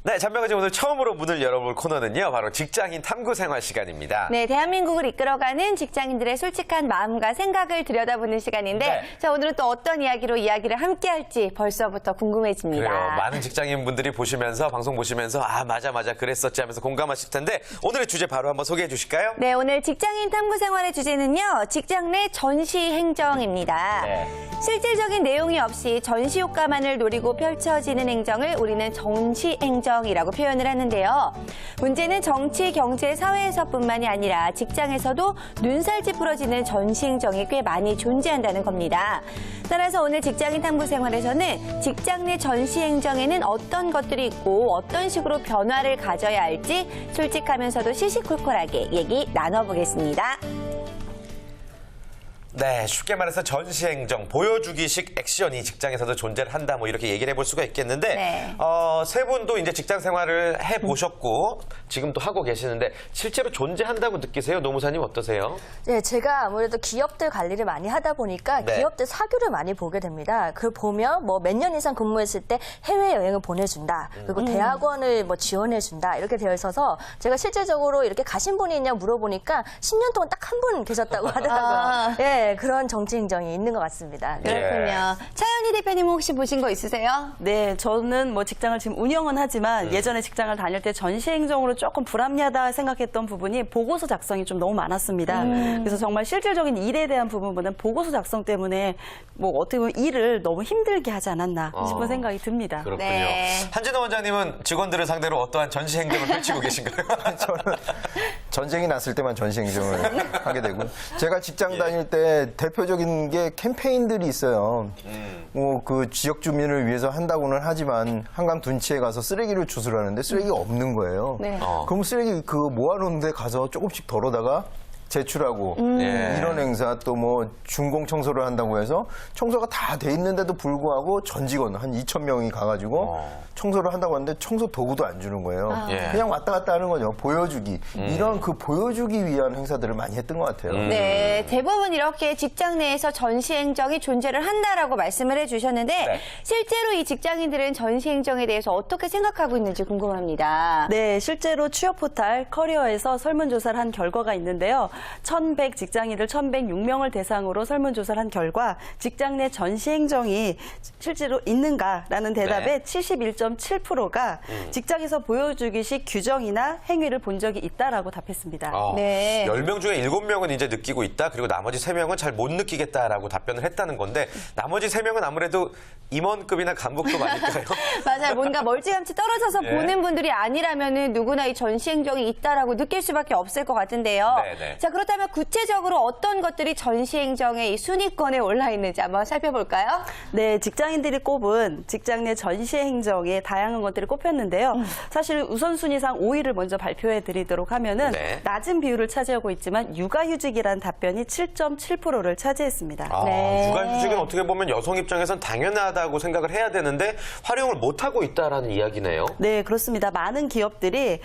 네, 잔병아지 오늘 처음으로 문을 열어볼 코너는요, 바로 직장인 탐구 생활 시간입니다. 네, 대한민국을 이끌어가는 직장인들의 솔직한 마음과 생각을 들여다보는 시간인데, 네. 자, 오늘은 또 어떤 이야기로 이야기를 함께 할지 벌써부터 궁금해집니다. 그래요. 많은 직장인분들이 보시면서, 방송 보시면서, 아, 맞아, 그랬었지 하면서 공감하실 텐데, 오늘의 주제 바로 한번 소개해 주실까요? 네, 오늘 직장인 탐구 생활의 주제는요, 직장 내 전시 행정입니다. 네. 실질적인 내용이 없이 전시 효과만을 노리고 펼쳐지는 행정을 우리는 정치 행정이라고 표현을 하는데요. 문제는 정치, 경제, 사회에서뿐만이 아니라 직장에서도 눈살 찌푸러지는 전시 행정이 꽤 많이 존재한다는 겁니다. 따라서 오늘 직장인 탐구 생활에서는 직장 내 전시 행정에는 어떤 것들이 있고 어떤 식으로 변화를 가져야 할지 솔직하면서도 시시콜콜하게 얘기 나눠보겠습니다. 네, 쉽게 말해서 전시행정, 보여주기식 액션이 직장에서도 존재를 한다, 뭐 이렇게 얘기를 해볼 수가 있겠는데, 네. 세 분도 이제 직장 생활을 해보셨고, 지금도 하고 계시는데, 실제로 존재한다고 느끼세요? 노무사님 어떠세요? 네, 제가 아무래도 기업들 관리를 많이 하다 보니까 네. 기업들 사교를 많이 보게 됩니다. 그걸 보면 뭐 몇 년 이상 근무했을 때 해외여행을 보내준다. 그리고 대학원을 뭐 지원해준다. 이렇게 되어 있어서 제가 실질적으로 이렇게 가신 분이 있냐 물어보니까 10년 동안 딱 한 분 계셨다고 하더라고요. 네, 그런 정치 행정이 있는 것 같습니다. 네. 그렇군요. 차현희 대표님 혹시 보신 거 있으세요? 네, 저는 뭐 직장을 지금 운영은 하지만 예전에 직장을 다닐 때 전시 행정으로 조금 불합리하다 생각했던 부분이 보고서 작성이 좀 너무 많았습니다. 그래서 정말 실질적인 일에 대한 부분보다는 보고서 작성 때문에 뭐 어떻게 보면 일을 너무 힘들게 하지 않았나 싶은 생각이 듭니다. 그렇군요. 네. 한진호 원장님은 직원들을 상대로 어떠한 전시행정을 펼치고 계신가요? 저는 전쟁이 났을 때만 전시 행정을 하게 되고 제가 직장 다닐 때 대표적인 게 캠페인들이 있어요. 뭐 그 지역 주민을 위해서 한다고는 하지만 한강 둔치에 가서 쓰레기를 추수하는데 쓰레기가 없는 거예요. 네. 그럼 쓰레기 그 모아놓은 데 가서 조금씩 덜어다가 제출하고 예. 이런 행사 또 뭐 준공 청소를 한다고 해서 청소가 다 돼 있는데도 불구하고 전 직원 한 2,000명이 가가지고 청소를 한다고 하는데 청소 도구도 안 주는 거예요. 예. 그냥 왔다 갔다 하는 거죠. 보여주기. 이런 그 보여주기 위한 행사들을 많이 했던 것 같아요. 네, 대부분 이렇게 직장 내에서 전시 행정이 존재를 한다라고 말씀을 해주셨는데 네. 실제로 이 직장인들은 전시 행정에 대해서 어떻게 생각하고 있는지 궁금합니다. 네, 실제로 취업 포탈 커리어에서 설문조사를 한 결과가 있는데요. 1,100 직장인들 1,106명을 대상으로 설문조사를 한 결과 직장 내 전시 행정이 실제로 있는가라는 대답에 71.7%가 직장에서 보여주기식 규정이나 행위를 본 적이 있다라고 답했습니다. 네. 10명 중에 7명은 이제 느끼고 있다. 그리고 나머지 3명은 잘 못 느끼겠다라고 답변을 했다는 건데, 나머지 3명은 아무래도 임원급이나 간부급 아닐까요? 맞아요. 뭔가 멀찌감치 떨어져서 예. 보는 분들이 아니라면은 누구나 이 전시 행정이 있다라고 느낄 수밖에 없을 것 같은데요. 네네. 자, 그렇다면 구체적으로 어떤 것들이 전시 행정의 이 순위권에 올라 있는지 한번 살펴볼까요? 네, 직장인들이 꼽은 직장 내 전시 행정에 다양한 것들이 꼽혔는데요. 사실 우선순위상 5위를 먼저 발표해 드리도록 하면은 네. 낮은 비율을 차지하고 있지만 육아휴직이라는 답변이 7.7%를 차지했습니다. 아, 네. 육아휴직은 어떻게 보면 여성 입장에선 당연하다고 생각을 해야 되는데 활용을 못하고 있다라는 이야기네요. 네, 그렇습니다. 많은 기업들이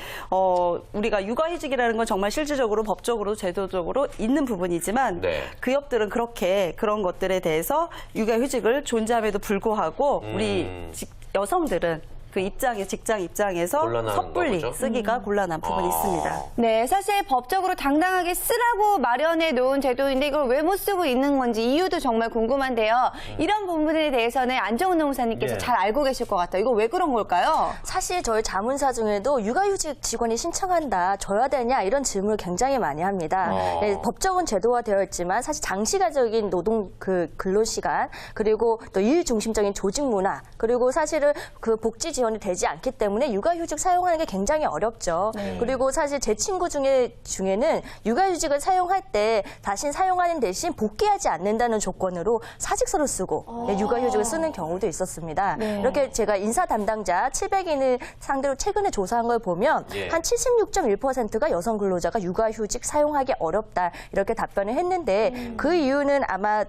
우리가 육아휴직이라는 건 정말 실질적으로 법적으로 제도적으로 있는 부분이지만 네. 기업들은 그렇게 그런 것들에 대해서 육아휴직을 존재함에도 불구하고 우리 여성들은 그 직장 입장에서 곤란한 섣불리 거죠? 쓰기가 곤란한 부분이 있습니다. 네, 사실 법적으로 당당하게 쓰라고 마련해 놓은 제도인데 이걸 왜 못 쓰고 있는 건지 이유도 정말 궁금한데요. 이런 부분에 대해서는 안정훈 노무사님께서 예. 잘 알고 계실 것 같아요. 이거 왜 그런 걸까요? 사실 저희 자문사 중에도 육아휴직 직원이 신청한다, 줘야 되냐 이런 질문을 굉장히 많이 합니다. 네, 법적은 제도화되어 있지만 사실 장시간적인 노동 근로시간 그리고 또 일 중심적인 조직 문화 그리고 사실은 그 복지 지원이 되지 않기 때문에 육아휴직 사용하는 게 굉장히 어렵죠. 그리고 사실 제 친구 중에는 육아휴직을 사용할 때 다시 사용하는 대신 복귀하지 않는다는 조건으로 사직서를 쓰고 육아휴직을 쓰는 경우도 있었습니다. 이렇게 제가 인사 담당자 700인을 상대로 최근에 조사한 걸 보면 예. 한 76.1%가 여성 근로자가 육아휴직 사용하기 어렵다 이렇게 답변을 했는데 그 이유는 아마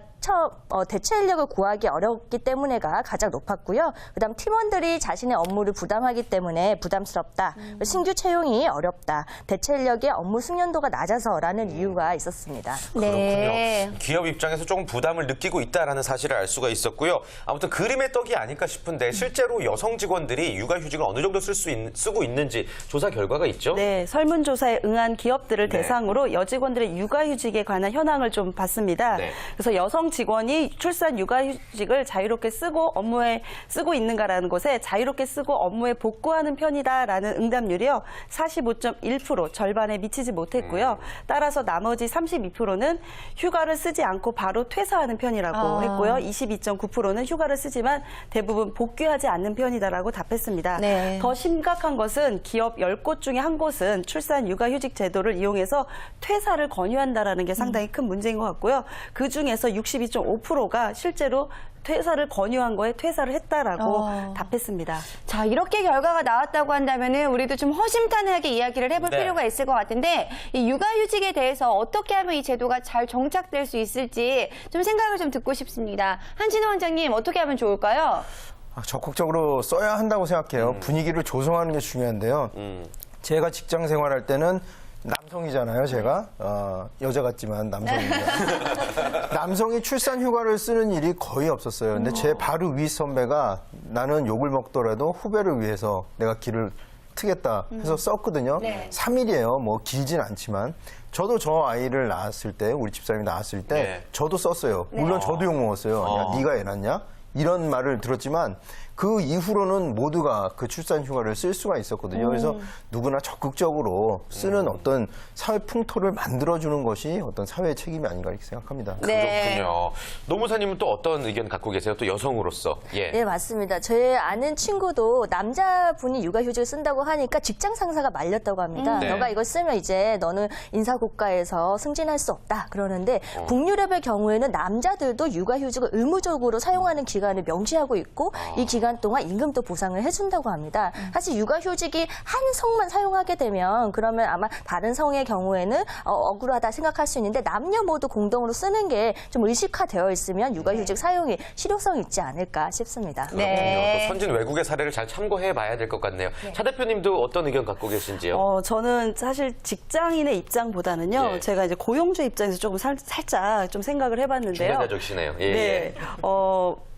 대체 인력을 구하기 어렵기 때문에가 가장 높았고요. 그다음 팀원들이 자신의 업무를 부담하기 때문에 부담스럽다. 신규 채용이 어렵다. 대체 인력의 업무 숙련도가 낮아서라는 이유가 있었습니다. 네. 그렇군요. 기업 입장에서 조금 부담을 느끼고 있다라는 사실을 알 수가 있었고요. 아무튼 그림의 떡이 아닐까 싶은데 실제로 여성 직원들이 육아휴직을 어느 정도 쓰고 있는지 조사 결과가 있죠? 네, 설문조사에 응한 기업들을 네. 대상으로 여직원들의 육아휴직에 관한 현황을 좀 봤습니다. 네. 그래서 여성 직원이 출산 육아휴직을 자유롭게 쓰고 업무에 쓰고 있는가라는 것에 자유롭게 쓰고 업무에 복구하는 편이다라는 응답률이요. 45.1% 절반에 미치지 못했고요. 따라서 나머지 32%는 휴가를 쓰지 않고 바로 퇴사하는 편이라고 했고요. 22.9%는 휴가를 쓰지만 대부분 복귀하지 않는 편이다라고 답했습니다. 네. 더 심각한 것은 기업 10곳 중에 한 곳은 출산 육아휴직 제도를 이용해서 퇴사를 권유한다라는 게 상당히 큰 문제인 것 같고요. 그중에서 62.5%가 실제로 퇴사를 권유한 거에 퇴사를 했다라고 답했습니다. 자, 이렇게 결과가 나왔다고 한다면은 우리도 좀 허심탄회하게 이야기를 해볼 네. 필요가 있을 것 같은데 이 육아휴직에 대해서 어떻게 하면 이 제도가 잘 정착될 수 있을지 좀 생각을 좀 듣고 싶습니다. 한진호 원장님 어떻게 하면 좋을까요? 적극적으로 써야 한다고 생각해요. 분위기를 조성하는 게 중요한데요. 제가 직장 생활할 때는 남성이잖아요, 제가. 여자 같지만 남성입니다. 남성이 출산 휴가를 쓰는 일이 거의 없었어요. 근데 제 바로 위 선배가 나는 욕을 먹더라도 후배를 위해서 내가 길을 트겠다 해서 썼거든요. 네. 3일이에요. 뭐 길진 않지만. 저도 저 아이를 낳았을 때, 우리 집사람이 낳았을 때, 네. 저도 썼어요. 물론 저도 욕 먹었어요. 야, 네가 애 낳냐? 이런 말을 들었지만 그 이후로는 모두가 그 출산 휴가를 쓸 수가 있었거든요. 그래서 누구나 적극적으로 쓰는 어떤 사회 풍토를 만들어주는 것이 어떤 사회의 책임이 아닌가 이렇게 생각합니다. 네. 그렇군요. 노무사님은 또 어떤 의견 갖고 계세요? 또 여성으로서. 예. 네, 맞습니다. 제 아는 친구도 남자분이 육아휴직을 쓴다고 하니까 직장 상사가 말렸다고 합니다. 네. 너가 이걸 쓰면 이제 너는 인사고과에서 승진할 수 없다. 그러는데 북유럽의 경우에는 남자들도 육아휴직을 의무적으로 사용하는 기간을 명시하고 있고 이 기간 동안 임금도 보상을 해준다고 합니다. 사실 육아휴직이 한 성만 사용하게 되면 그러면 아마 다른 성의 경우에는 억울하다 생각할 수 있는데 남녀 모두 공동으로 쓰는 게 좀 의식화되어 있으면 육아휴직 사용이 실효성이 있지 않을까 싶습니다. 네. 또 선진 외국의 사례를 잘 참고해 봐야 될 것 같네요. 차 대표님도 어떤 의견 갖고 계신지요? 저는 사실 직장인의 입장보다는요. 예. 제가 이제 고용주 입장에서 조금 살짝 좀 생각을 해봤는데요. 중간자적이시네요. 예. 네.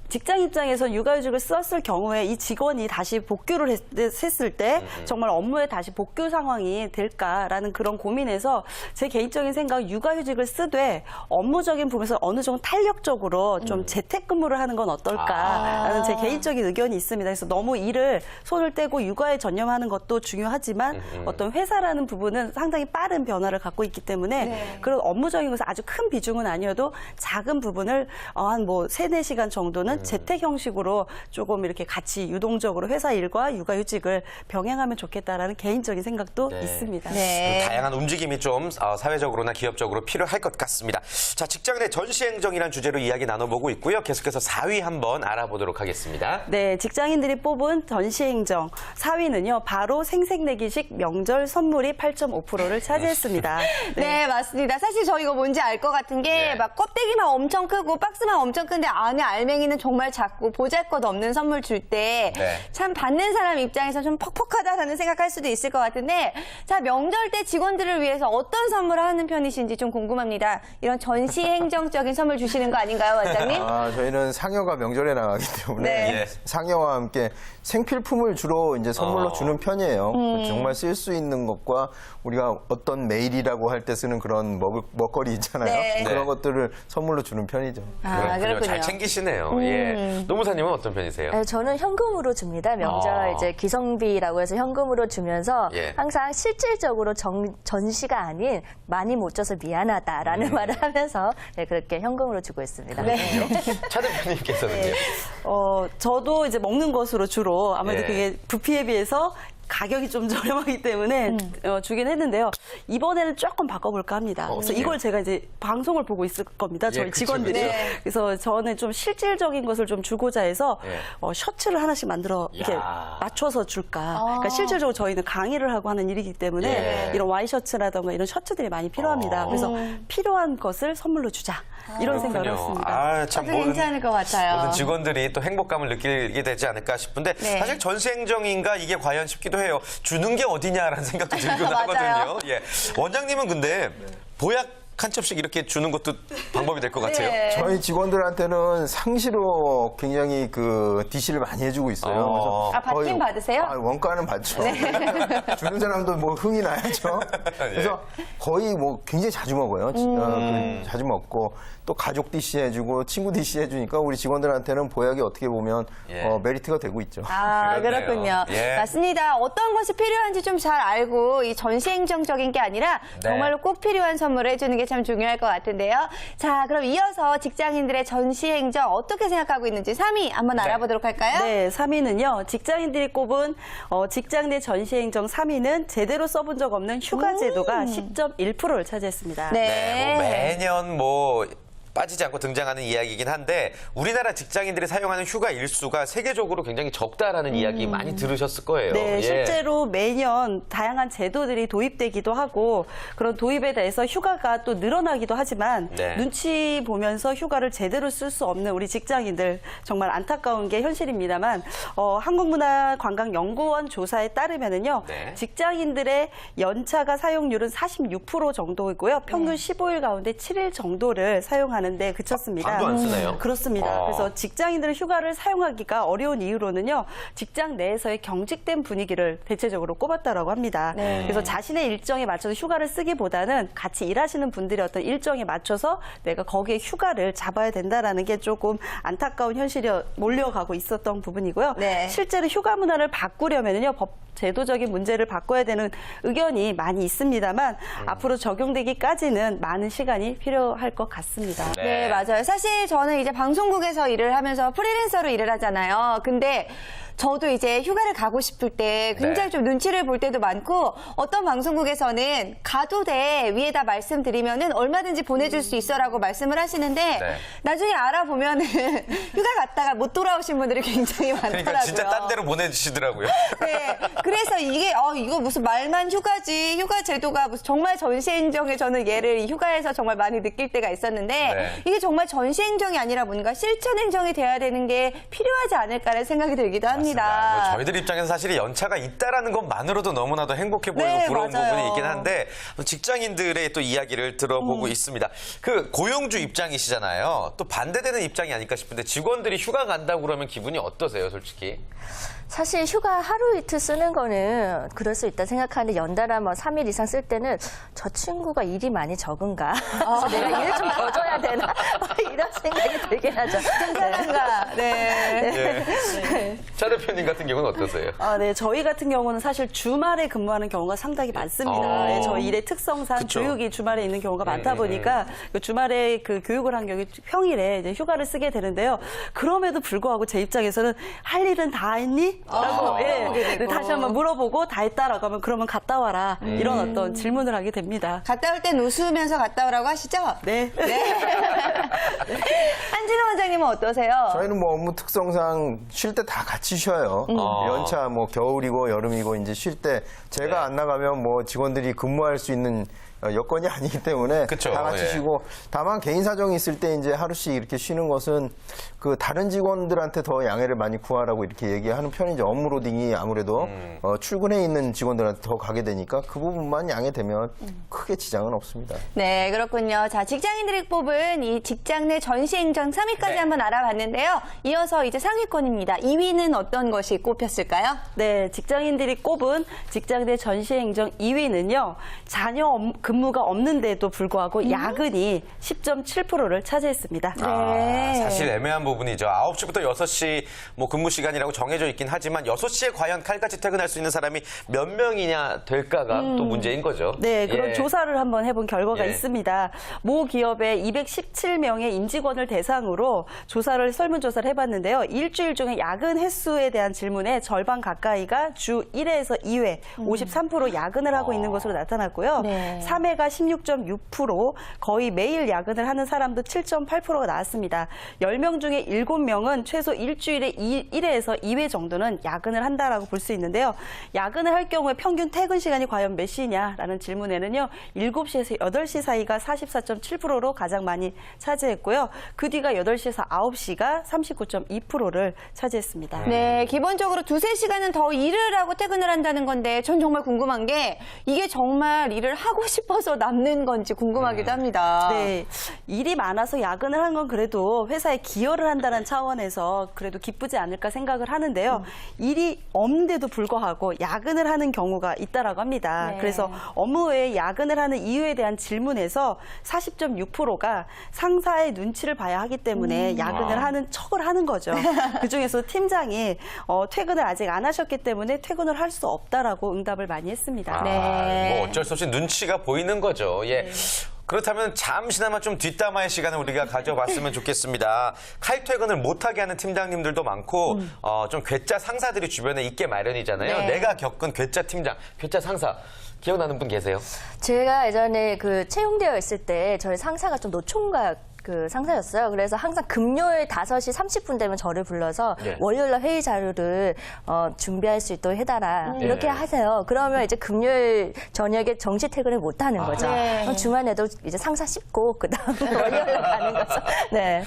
직장 입장에서 육아휴직을 썼을 경우에 이 직원이 다시 복귀를 했을 때 정말 업무에 다시 복귀 상황이 될까라는 그런 고민에서 제 개인적인 생각 육아휴직을 쓰되 업무적인 부분에서 어느 정도 탄력적으로 좀 재택근무를 하는 건 어떨까라는 제 개인적인 의견이 있습니다. 그래서 너무 일을 손을 떼고 육아에 전념하는 것도 중요하지만 어떤 회사라는 부분은 상당히 빠른 변화를 갖고 있기 때문에 그런 업무적인 것은 아주 큰 비중은 아니어도 작은 부분을 한 뭐 3-4시간 정도는 재택 형식으로 조금 이렇게 같이 유동적으로 회사 일과 육아휴직을 병행하면 좋겠다라는 개인적인 생각도 있습니다. 네. 다양한 움직임이 좀 사회적으로나 기업적으로 필요할 것 같습니다. 자, 직장 내 전시행정이라는 주제로 이야기 나눠보고 있고요. 계속해서 4위 한번 알아보도록 하겠습니다. 네, 직장인들이 뽑은 전시행정 4위는요. 바로 생색내기식 명절 선물이 8.5%를 차지했습니다. 네, 맞습니다. 사실 저 이거 뭔지 알 것 같은 게 네. 막 껍데기만 엄청 크고 박스만 엄청 큰데 안에 알맹이는 정말 작고 보잘것없는 선물 줄 때 참 네. 받는 사람 입장에서 좀 퍽퍽하다라는 생각할 수도 있을 것 같은데 자, 명절 때 직원들을 위해서 어떤 선물을 하는 편이신지 좀 궁금합니다. 이런 전시 행정적인 선물 주시는 거 아닌가요, 원장님? 저희는 상여가 명절에 나가기 때문에 네. 예. 상여와 함께 생필품을 주로 이제 선물로 주는 편이에요. 정말 쓸 수 있는 것과 우리가 어떤 메일이라고 할 때 쓰는 그런 먹거리 있잖아요. 네. 그런 네. 것들을 선물로 주는 편이죠. 그렇군요. 잘 챙기시네요. 예. 노무사님은 어떤 편이세요? 네, 저는 현금으로 줍니다. 명절 이제 기성비라고 해서 현금으로 주면서 예. 항상 실질적으로 전시가 아닌 많이 못 줘서 미안하다라는 말을 하면서 네, 그렇게 현금으로 주고 있습니다. 차 대표님께서는요? 저도 이제 먹는 것으로 주로 아무래도 예. 그게 부피에 비해서 가격이 좀 저렴하기 때문에 주긴 했는데요. 이번에는 조금 바꿔볼까 합니다. 그래서 이걸 제가 이제 방송을 보고 있을 겁니다. 저희 그쵸, 직원들이. 그쵸. 그래서 저는 좀 실질적인 것을 좀 주고자 해서 예. 셔츠를 하나씩 만들어 이렇게 맞춰서 줄까. 그러니까 실질적으로 저희는 강의를 하고 하는 일이기 때문에 예. 이런 와이셔츠라던가 이런 셔츠들이 많이 필요합니다. 그래서 필요한 것을 선물로 주자. 이런 생각을 그렇군요. 했습니다. 아, 참 저도 괜찮을 것 같아요. 모든 직원들이 또 행복감을 느끼게 되지 않을까 싶은데 네. 사실 전시행정인가 이게 과연 싶기도 해요. 주는 게 어디냐라는 생각도 들기도 맞아요. 하거든요. 예. 원장님은 근데 보약 한 첩씩 이렇게 주는 것도 방법이 될 것 같아요. 네. 저희 직원들한테는 상시로 굉장히 그 DC를 많이 해주고 있어요. 그래서 아, 받긴 받으세요? 원가는 받죠. 주는 사람도 뭐 흥이 나야죠. 그래서 거의 뭐 굉장히 자주 먹어요. 자주 먹고 또 가족 DC 해주고 친구 DC 해주니까 우리 직원들한테는 보약이 어떻게 보면 예. 메리트가 되고 있죠. 아, 그렇네요. 그렇군요. 예. 맞습니다. 어떤 것이 필요한지 좀 잘 알고 이 전시행정적인 게 아니라 네. 정말로 꼭 필요한 선물을 해주는 게 참 중요할 것 같은데요. 자, 그럼 이어서 직장인들의 전시행정 어떻게 생각하고 있는지 3위 한번 알아보도록 할까요? 네, 3위는요. 직장인들이 꼽은 직장 내 전시행정 3위는 제대로 써본 적 없는 휴가 제도가 10.1%를 차지했습니다. 네, 뭐 매년 뭐 빠지지 않고 등장하는 이야기이긴 한데 우리나라 직장인들이 사용하는 휴가 일수가 세계적으로 굉장히 적다라는 이야기 많이 들으셨을 거예요. 네, 예. 실제로 매년 다양한 제도들이 도입되기도 하고 그런 도입에 대해서 휴가가 또 늘어나기도 하지만 네. 눈치 보면서 휴가를 제대로 쓸 수 없는 우리 직장인들 정말 안타까운 게 현실입니다만 한국문화관광연구원 조사에 따르면은요 네. 직장인들의 연차가 사용률은 46% 정도이고요 평균 15일 가운데 7일 정도를 사용하는데 그쳤습니다. 반도 안 쓰네요. 그렇습니다. 그래서 직장인들은 휴가를 사용하기가 어려운 이유로는요, 직장 내에서의 경직된 분위기를 대체적으로 꼽았다라고 합니다. 그래서 자신의 일정에 맞춰서 휴가를 쓰기보다는 같이 일하시는 분들의 어떤 일정에 맞춰서 내가 거기에 휴가를 잡아야 된다라는 게 조금 안타까운 현실이 몰려가고 있었던 부분이고요. 네. 실제로 휴가 문화를 바꾸려면요, 제도적인 문제를 바꿔야 되는 의견이 많이 있습니다만 앞으로 적용되기까지는 많은 시간이 필요할 것 같습니다. 네, 맞아요. 사실 저는 이제 방송국에서 일을 하면서 프리랜서로 일을 하잖아요. 근데 저도 이제 휴가를 가고 싶을 때 굉장히 네. 좀 눈치를 볼 때도 많고 어떤 방송국에서는 가도 돼 위에다 말씀드리면은 얼마든지 보내줄 수 있어라고 말씀을 하시는데 네. 나중에 알아보면은 휴가 갔다가 못 돌아오신 분들이 굉장히 많더라고요. 그러니까 진짜 딴 데로 보내주시더라고요. 네, 그래서 이게 이거 무슨 말만 휴가지 휴가 제도가 무슨 정말 전시행정에 저는 얘를 휴가에서 정말 많이 느낄 때가 있었는데 네. 이게 정말 전시행정이 아니라 뭔가 실천행정이 돼야 되는 게 필요하지 않을까라는 생각이 들기도 합니다. 뭐 저희들 입장에서 사실 연차가 있다라는 것만으로도 너무나도 행복해 보이고 네, 부러운 맞아요. 부분이 있긴 한데 직장인들의 또 이야기를 들어보고 있습니다. 그 고용주 입장이시잖아요. 또 반대되는 입장이 아닐까 싶은데 직원들이 휴가 간다고 그러면 기분이 어떠세요, 솔직히? 사실 휴가 하루 이틀 쓰는 거는 그럴 수 있다 생각하는데 연달아 뭐 3일 이상 쓸 때는 저 친구가 일이 많이 적은가? 그래서 내가 일을 좀 더 줘야 되나? 이런 생각이 들긴 하죠. 괜찮은가? 네. 차 대표님 같은 경우는 어떠세요? 네, 저희 같은 경우는 사실 주말에 근무하는 경우가 상당히 많습니다. 네, 저희 일의 특성상 그쵸. 교육이 주말에 있는 경우가 많다 보니까 그 주말에 그 교육을 한 경우에 평일에 이제 휴가를 쓰게 되는데요. 그럼에도 불구하고 제 입장에서는 할 일은 다 했니? 라고 다시 한번 물어보고 다 했다라고 하면 그러면 갔다 와라. 이런 어떤 질문을 하게 됩니다. 갔다 올 땐 웃으면서 갔다 오라고 하시죠? 네. 한진호 원장님은 어떠세요? 저희는 뭐 업무 특성상 쉴 때 다 같이 쉬어요. 연차 뭐 겨울이고 여름이고 이제 쉴 때 제가 안 나가면 뭐 직원들이 근무할 수 있는 여건이 아니기 때문에 그쵸, 다 같이 예. 쉬고 다만 개인 사정이 있을 때 이제 하루씩 이렇게 쉬는 것은 그 다른 직원들한테 더 양해를 많이 구하라고 이렇게 얘기하는 편이죠. 업무로딩이 아무래도 출근해 있는 직원들한테 더 가게 되니까 그 부분만 양해되면 크게 지장은 없습니다. 네, 그렇군요. 자, 직장인들이 뽑은 이 직장 내 전시행정 3위까지 네. 한번 알아봤는데요. 이어서 이제 상위권입니다. 2위는 어떤 것이 꼽혔을까요? 네, 직장인들이 꼽은 직장 내 전시행정 2위는요. 자녀 근무가 없는데도 불구하고 야근이 10.7%를 차지했습니다. 네. 사실 애매한 부분이죠. 9시부터 6시 뭐 근무 시간이라고 정해져 있긴 하지만 6시에 과연 칼같이 퇴근할 수 있는 사람이 몇 명이냐 될까가 또 문제인 거죠. 네, 그런 예. 조사를 한번 해본 결과가 예. 있습니다. 모 기업의 217명의 임직원을 대상으로 설문조사를 해봤는데요. 일주일 중에 야근 횟수에 대한 질문에 절반 가까이가 주 1회에서 2회, 53% 야근을 하고 있는 것으로 나타났고요. 네. 3회가 16.6%, 거의 매일 야근을 하는 사람도 7.8%가 나왔습니다. 10명 중에 7명은 최소 일주일에 1회에서 2회 정도는 야근을 한다라고 볼 수 있는데요. 야근을 할 경우에 평균 퇴근 시간이 과연 몇 시냐라는 질문에는요. 7시에서 8시 사이가 44.7%로 가장 많이 차지했고요. 그 뒤가 8시에서 9시가 39.2%를 차지했습니다. 네, 기본적으로 2-3시간은 더 일을 하고 퇴근을 한다는 건데 전 정말 궁금한 게 이게 정말 일을 하고 싶어서 남는 건지 궁금하기도 합니다. 네, 일이 많아서 야근을 한 건 그래도 회사에 기여를 한다는 차원에서 그래도 기쁘지 않을까 생각을 하는데요. 일이 없는데도 불구하고 야근을 하는 경우가 있다라고 합니다. 네. 그래서 업무 외에 야근을 하는 이유에 대한 질문에서 40.6%가 상사의 눈치를 봐야 하기 때문에 야근을 하는 척을 하는 거죠. 그중에서 팀장이 퇴근을 아직 안 하셨기 때문에 퇴근을 할 수 없다라고 응답을 많이 했습니다. 네. 뭐 어쩔 수 없이 눈치가 보이는 거죠. 예. 그렇다면 잠시나마 좀 뒷담화의 시간을 우리가 가져봤으면 좋겠습니다. 칼퇴근을 못하게 하는 팀장님들도 많고 좀 괴짜 상사들이 주변에 있게 마련이잖아요. 네. 내가 겪은 괴짜 팀장, 괴짜 상사 기억나는 분 계세요? 제가 예전에 그 채용되어 있을 때 저희 상사가 좀 노총각 그 상사였어요. 그래서 항상 금요일 5시 30분 되면 저를 불러서 네. 월요일날 회의 자료를 준비할 수 있도록 해달라. 이렇게 하세요. 그러면 이제 금요일 저녁에 정시 퇴근을 못 하는 거죠. 네. 그럼 주말에도 이제 상사 씹고 그다음에 월요일날 가는 거죠. 네.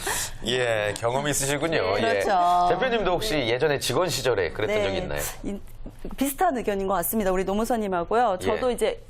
예, 경험이 있으시군요. 네, 예. 그렇죠. 대표님도 혹시 예전에 직원 시절에 그랬던 적이 있나요? 비슷한 의견인 것 같습니다. 우리 노무사님하고요. 저도 예. 이제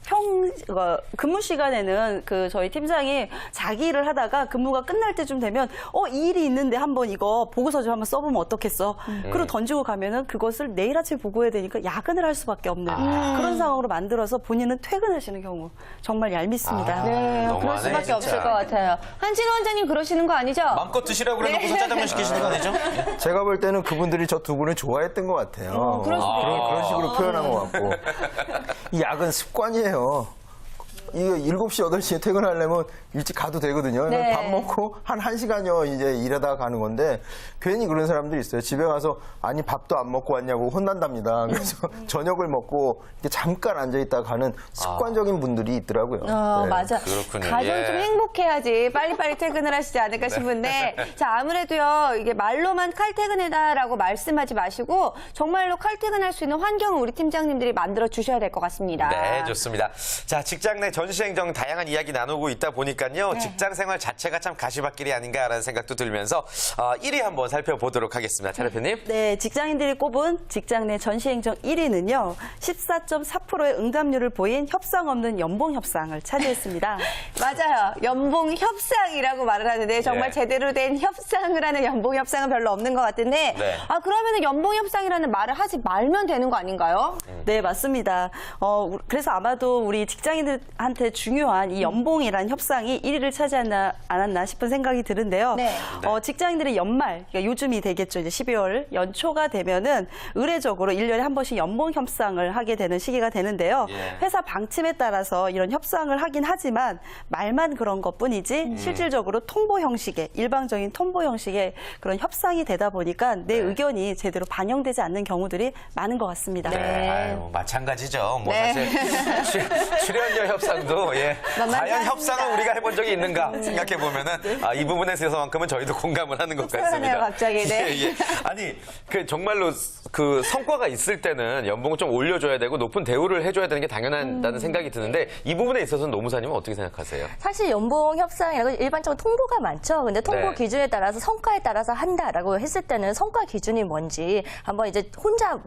근무 시간에는 그 저희 팀장이 자기 일을 하다가 근무가 끝날 때쯤 되면 이 일이 있는데 한번 이거 보고서 좀 한번 써보면 어떻겠어. 그리고 던지고 가면은 그것을 내일 아침에 보고해야 되니까 야근을 할 수밖에 없는 그런 상황으로 만들어서 본인은 퇴근하시는 경우 정말 얄밉습니다. 네, 그럴 너무하네, 수밖에 진짜. 없을 것 같아요. 한진호 원장님 그러시는 거 아니죠? 마음껏 드시라고 그래놓고서 짜장면 시키시는 거 아니죠? 제가 볼 때는 그분들이 저 두 분을 좋아했던 것 같아요. 그럴 수도 그런 식으로 표현한 것 같고. 이 야근 습관이에요. 이거 7시, 8시에 퇴근하려면 일찍 가도 되거든요. 네. 밥 먹고 한 1시간여 이제 일하다가 가는 건데 괜히 그런 사람들이 있어요. 집에 가서 아니 밥도 안 먹고 왔냐고 혼난답니다. 그래서 저녁을 먹고 이렇게 잠깐 앉아있다가 가는 습관적인 분들이 있더라고요. 네. 맞아. 그렇군요. 가장 예. 좀 행복해야지 빨리빨리 퇴근을 하시지 않을까 싶은데 자 아무래도요 이게 말로만 칼퇴근해다라고 말씀하지 마시고 정말로 칼퇴근할 수 있는 환경을 우리 팀장님들이 만들어 주셔야 될 것 같습니다. 네, 좋습니다. 자, 직장 내 전시행정 다양한 이야기 나누고 있다 보니까요. 직장 생활 자체가 참 가시밭길이 아닌가라는 생각도 들면서 1위 한번 살펴보도록 하겠습니다. 차 대표님. 네, 직장인들이 꼽은 직장 내 전시행정 1위는요. 14.4%의 응답률을 보인 협상 없는 연봉 협상을 차지했습니다. 맞아요. 연봉 협상이라고 말을 하는데 정말 예. 제대로 된 협상을 하는 연봉 협상은 별로 없는 것 같은데 네. 그러면은 연봉 협상이라는 말을 하지 말면 되는 거 아닌가요? 네, 맞습니다. 그래서 아마도 우리 직장인들한테 중요한 이 연봉이란 협상이 1위를 차지하지 않았나 싶은 생각이 드는데요. 네. 직장인들의 연말, 그러니까 요즘이 되겠죠. 이제 12월 연초가 되면은 의례적으로 1년에 한 번씩 연봉 협상을 하게 되는 시기가 되는데요. 예. 회사 방침에 따라서 이런 협상을 하긴 하지만 말만 그런 것뿐이지 실질적으로 통보 형식의 일방적인 통보 형식의 그런 협상이 되다 보니까 내 의견이 제대로 반영되지 않는 경우들이 많은 것 같습니다. 네, 아유, 마찬가지죠. 뭐 네. 사실 출연료 협상도 만만치 과연 않습니다. 협상을 우리가 해본 적이 있는가 생각해 보면은 이 부분에 있어서만큼은 저희도 공감을 하는 것 씁쓸하네요, 같습니다. 갑자기. 네. 예. 아니 정말로 그 성과가 있을 때는 연봉을 좀 올려줘야 되고 높은 대우를 해줘야 되는 게 당연하다는 생각이 드는데 이 부분에 있어서는 노무사님은 어떻게 생각하세요? 사실 연봉 협상이라고 일반적으로 통보가 많죠. 근데 통보 네. 기준에 따라서 성과에 따라서 한다라고 했을 때는 성과 기준이 뭔지 한번 이제 혼자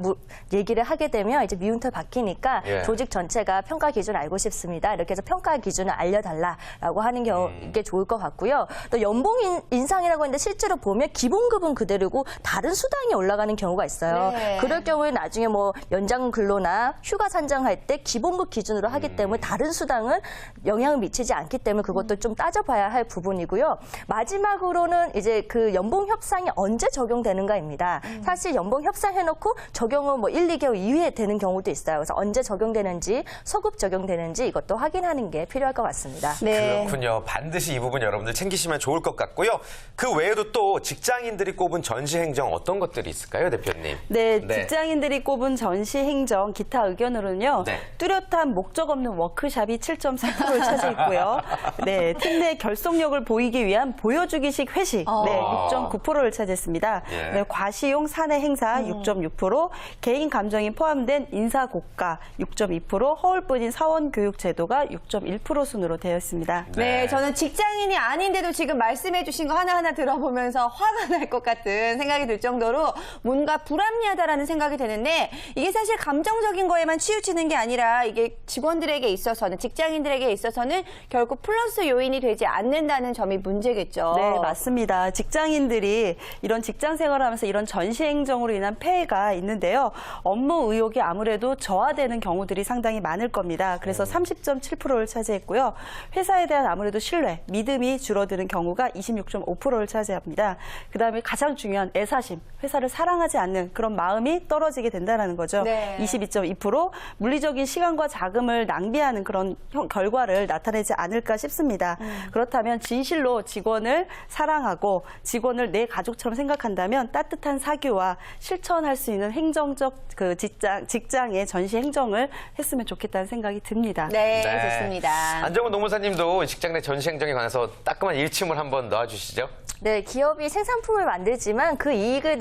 얘기를 하게 되면 이제 미운털 박히니까 예. 조직 전체가 평가 기준 알고 싶습니다. 이렇게 해서 평가 기준을 알려달라라고 하는 게 좋을 것 같고요. 또 연봉 인상이라고 했는데 실제로 보면 기본급은 그대로고 다른 수당이 올라가는 경우가 있어요. 네. 그럴 경우에 나중에 뭐 연장 근로나 휴가 산정할 때 기본급 기준으로 하기 때문에 다른 수당은 영향을 미치지 않기 때문에 그것도 좀 따져봐야 할 부분이고요. 마지막으로는 이제 그 연봉 협상이 언제 적용되는가입니다. 사실 연봉 협상 해놓고 적용은 뭐 1, 2개월 이후에 되는 경우도 있어요. 그래서 언제 적용되는지 소급 적용되는지 이것도 확인 확인하는 게 필요할 것 같습니다. 네. 그렇군요. 반드시 이 부분 여러분들 챙기시면 좋을 것 같고요. 그 외에도 또 직장인들이 꼽은 전시행정 어떤 것들이 있을까요, 대표님? 네, 직장인들이 꼽은 전시 행정 기타 의견으로는요. 네. 뚜렷한 목적 없는 워크샵이 7.4%를 차지했고요. 네, 팀 내 결속력을 보이기 위한 보여주기식 회식 네, 6.9%를 차지했습니다. 예. 네, 과시용 사내 행사 6.6%, 개인 감정이 포함된 인사 고가 6.2%, 허울뿐인 사원 교육 제도가 6.1% 순으로 되어 있습니다. 네, 저는 직장인이 아닌데도 지금 말씀해 주신 거 하나하나 들어보면서 화가 날 것 같은 생각이 들 정도로 뭔가 불합리하다라는 생각이 드는데 이게 사실 감정적인 거에만 치우치는 게 아니라 이게 직원들에게 있어서는 직장인들에게 있어서는 결국 플러스 요인이 되지 않는다는 점이 문제겠죠. 네, 맞습니다. 직장인들이 이런 직장 생활을 하면서 이런 전시 행정으로 인한 폐해가 있는데요. 업무 의욕이 아무래도 저하되는 경우들이 상당히 많을 겁니다. 그래서 30.7%를 차지했고요. 회사에 대한 아무래도 신뢰, 믿음이 줄어드는 경우가 26.5%를 차지합니다. 그다음에 가장 중요한 애사심, 회사를 사랑하지 않는 그런 마음이 떨어지게 된다는 거죠. 네. 22.2%, 물리적인 시간과 자금을 낭비하는 그런 결과를 나타내지 않을까 싶습니다. 그렇다면 진실로 직원을 사랑하고 직원을 내 가족처럼 생각한다면 따뜻한 사교와 실천할 수 있는 행정적 그 직장의 전시 행정을 했으면 좋겠다는 생각이 듭니다. 네, 좋습니다. 안정훈 노무사님도 직장 내 전시행정에 관해서 따끔한 일침을 한번 놔주시죠. 네, 기업이 생산품을 만들지만 그 이익을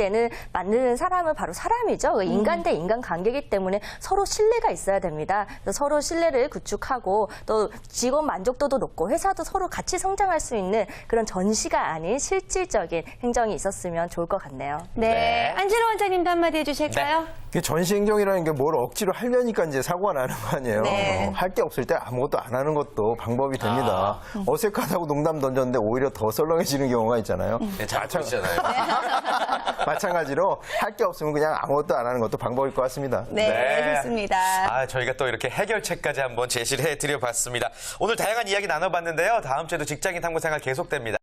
만드는 사람은 바로 사람이죠. 인간 대 인간 관계이기 때문에 서로 신뢰가 있어야 됩니다. 그래서 서로 신뢰를 구축하고 또 직원 만족도도 높고 회사도 서로 같이 성장할 수 있는 그런 전시가 아닌 실질적인 행정이 있었으면 좋을 것 같네요. 네, 안진호 원장님도 한마디 해주실까요? 이게 전시행정이라는 게 뭘 억지로 하려니까 이제 사고가 나는 거 아니에요. 네. 할 게 없을 때 아무것도 안 하는 것도 방법이 됩니다. 어색하다고 농담 던졌는데 오히려 더 썰렁해지는 경우가 있잖아요. 네, 잘 보시잖아요. 마찬가지로 할 게 없으면 그냥 아무것도 안 하는 것도 방법일 것 같습니다. 네, 좋습니다. 아, 저희가 또 이렇게 해결책까지 한번 제시를 해드려봤습니다. 오늘 다양한 이야기 나눠봤는데요. 다음 주에도 직장인 탐구 생활 계속됩니다.